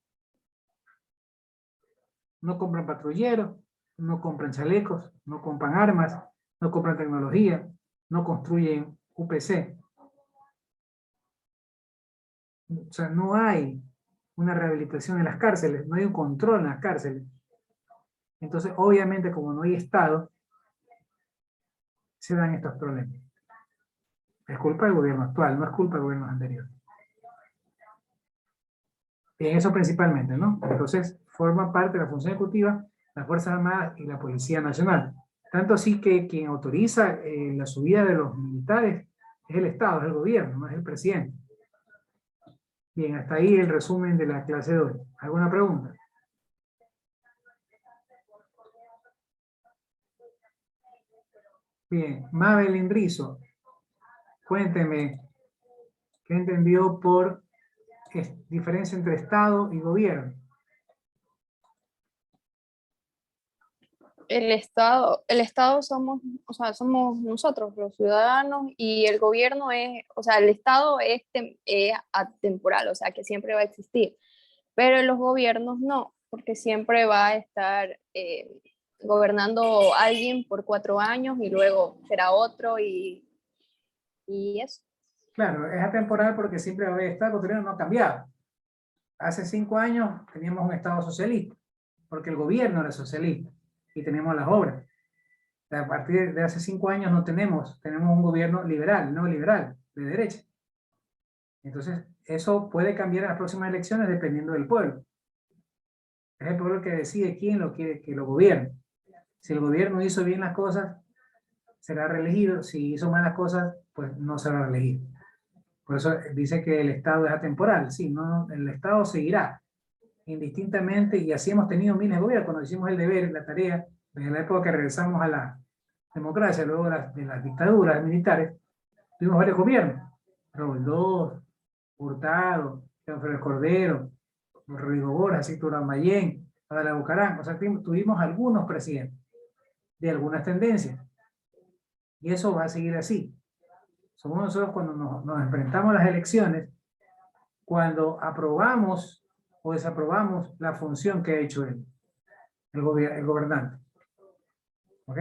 No compran patrulleros, no compran chalecos, no compran armas, no compran tecnología, no construyen UPC. O sea, no hay una rehabilitación en las cárceles, no hay un control en las cárceles. Entonces, obviamente, como no hay Estado, se dan estos problemas. Es culpa del gobierno actual, no es culpa del gobierno anterior. Bien, eso principalmente, ¿no? Entonces, forma parte de la función ejecutiva las Fuerzas Armadas y la Policía Nacional. Tanto así que quien autoriza la subida de los militares es el Estado, es el gobierno, no es el presidente. Bien, hasta ahí el resumen de la clase de hoy. ¿Alguna pregunta? Bien, Mabel Indrizo, cuénteme, ¿qué entendió por diferencia entre Estado y gobierno? El Estado somos, o sea, somos nosotros, los ciudadanos, y el gobierno es, o sea, el Estado es atemporal, o sea, que siempre va a existir, pero los gobiernos no, porque siempre va a estar gobernando alguien por 4 años y luego será otro y eso. Claro, es atemporal porque siempre va a haber Estado, el gobierno no ha cambiado. Hace 5 años teníamos un Estado socialista, porque el gobierno era socialista. Y tenemos las obras. A partir de hace 5 años no tenemos un gobierno liberal, no liberal, de derecha. Entonces, eso puede cambiar en las próximas elecciones dependiendo del pueblo. Es el pueblo el que decide quién lo quiere que lo gobierne. Si el gobierno hizo bien las cosas, será reelegido. Si hizo malas cosas, pues no será reelegido. Por eso dice que el Estado es atemporal. Sí, no, el Estado seguirá indistintamente, y así hemos tenido miles de gobiernos. Cuando hicimos el deber, la tarea, desde la época que regresamos a la democracia, luego de las dictaduras militares, tuvimos varios gobiernos. Roldós, Hurtado, Alfredo Cordero, Rodrigo Borja, Víctor Mayén, Adela Bucarán. O sea, tuvimos algunos presidentes de algunas tendencias. Y eso va a seguir así. Somos nosotros cuando nos enfrentamos a las elecciones, cuando aprobamos o desaprobamos la función que ha hecho el gobernante. ¿Ok?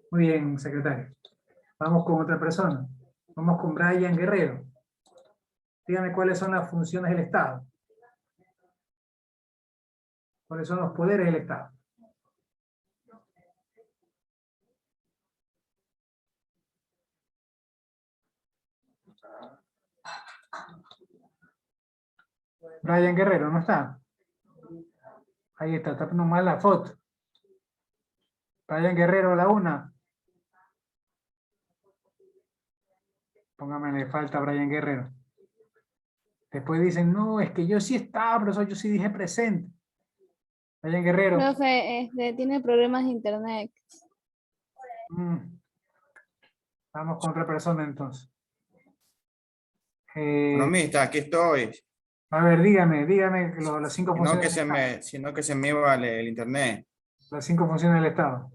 Muy bien, secretario. Vamos con otra persona. Vamos con Brian Guerrero. Dígame cuáles son las funciones del Estado. ¿Cuáles son los poderes del Estado? Brian Guerrero, ¿no está? Ahí está poniendo mal la foto. Brian Guerrero, la una. Póngame, le falta a Brian Guerrero. Después dicen, no, es que yo sí estaba, profesor, yo sí dije presente. Brian Guerrero. Profe, tiene problemas de internet. Vamos con otra persona entonces. Economista, aquí estoy. A ver, dígame las 5 funciones. Sino que se me iba el internet. Las 5 funciones del Estado.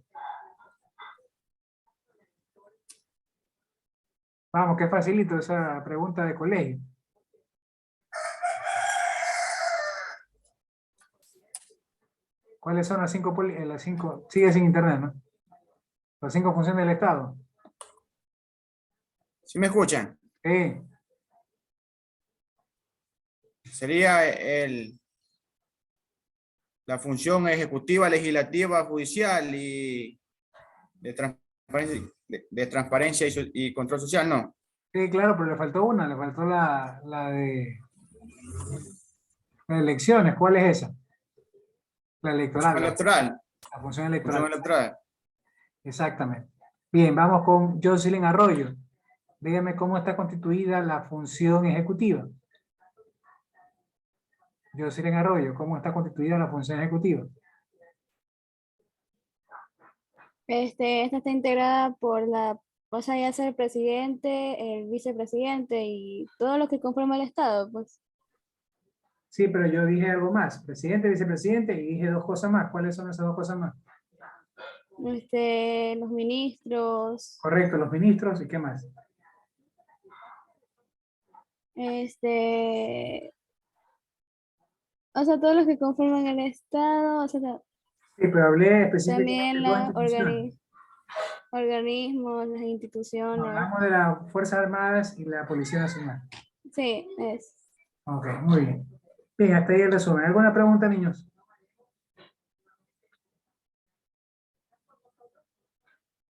Vamos, que facilito esa pregunta de colegio. ¿Cuáles son las 5? Sigue sin internet, ¿no? Las 5 funciones del Estado. ¿Sí me escuchan? Sí. Sería la función ejecutiva, legislativa, judicial y de transparencia y control social, ¿no? Sí, claro, pero le faltó una, le faltó la de elecciones. ¿Cuál es esa? La electoral. La función electoral. Exactamente. Bien, vamos con Jocelyn Arroyo. Dígame cómo está constituida la función ejecutiva. Jocelyn Arroyo, ¿cómo está constituida la función ejecutiva? Esta está integrada por o sea, ya sea el presidente, el vicepresidente y todo lo que conforma el Estado, pues. Sí, pero yo dije algo más, presidente, vicepresidente, y dije dos cosas más. ¿Cuáles son esas dos cosas más? Los ministros, Correcto, los ministros, ¿y qué más? o sea, todos los que conforman el Estado, o sea, Sí, pero hablé específicamente también de dos los instituciones. organismos, las instituciones. Hablamos de las Fuerzas Armadas y la Policía Nacional. Sí, es. Ok, muy bien. Bien, hasta ahí el resumen. ¿Alguna pregunta, niños?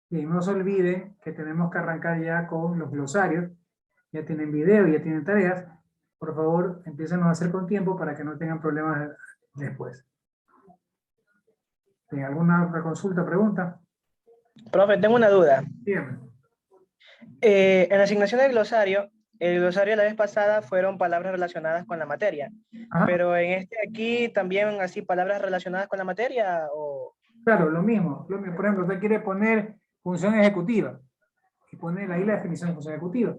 Bien, no se olviden que tenemos que arrancar ya con los glosarios. Ya tienen video, ya tienen tareas. Por favor, empiecen a hacer con tiempo para que no tengan problemas después. Bien, ¿alguna otra consulta, pregunta? Profe, tengo una duda. Dígame. En la asignación del glosario, el glosario la vez pasada fueron palabras relacionadas con la materia. Ajá. Pero en este aquí también así palabras relacionadas con la materia o... Claro, lo mismo. Por ejemplo, usted quiere poner función ejecutiva y poner ahí la definición de función ejecutiva.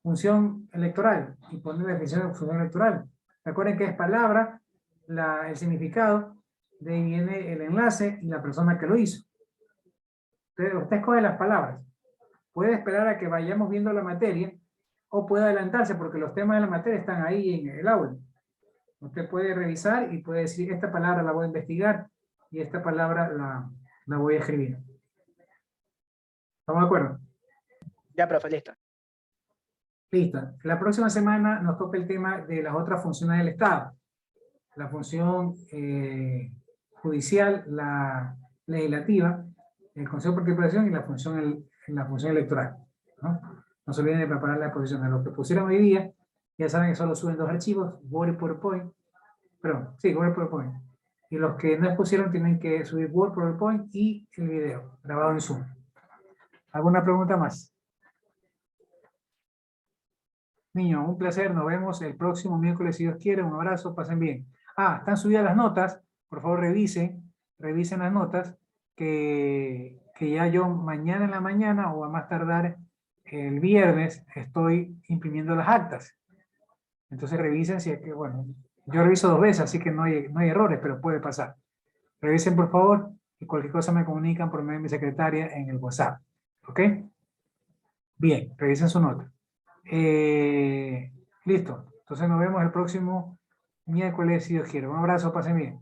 Función electoral y poner la definición de función electoral. Recuerden que es palabra, el significado, de ahí viene el enlace y la persona que lo hizo. Usted escoge las palabras. Puede esperar a que vayamos viendo la materia o puede adelantarse porque los temas de la materia están ahí en el aula. Usted puede revisar y puede decir, esta palabra la voy a investigar y esta palabra la voy a escribir. ¿Estamos de acuerdo? Ya, profe, listo. Listo. La próxima semana nos toca el tema de las otras funciones del Estado. La función judicial, la legislativa, el Consejo de Participación y la función electoral. No se olviden de preparar la exposición. A los que pusieron hoy día, ya saben que solo suben 2 archivos, Word y PowerPoint. Perdón, sí, Word y PowerPoint. Y los que no expusieron tienen que subir Word, PowerPoint y el video grabado en Zoom. ¿Alguna pregunta más? Niños, un placer. Nos vemos el próximo miércoles si Dios quiere. Un abrazo, pasen bien. Están subidas las notas. Por favor, revisen las notas que ya yo mañana en la mañana o a más tardar el viernes estoy imprimiendo las actas. Entonces revisen si es que, bueno, yo reviso 2 veces, así que no hay errores, pero puede pasar. Revisen por favor y cualquier cosa me comunican por medio de mi secretaria en el WhatsApp. ¿Ok? Bien, revisen su nota. Listo. Entonces nos vemos el próximo miércoles si Dios quiere. Un abrazo, pasen bien.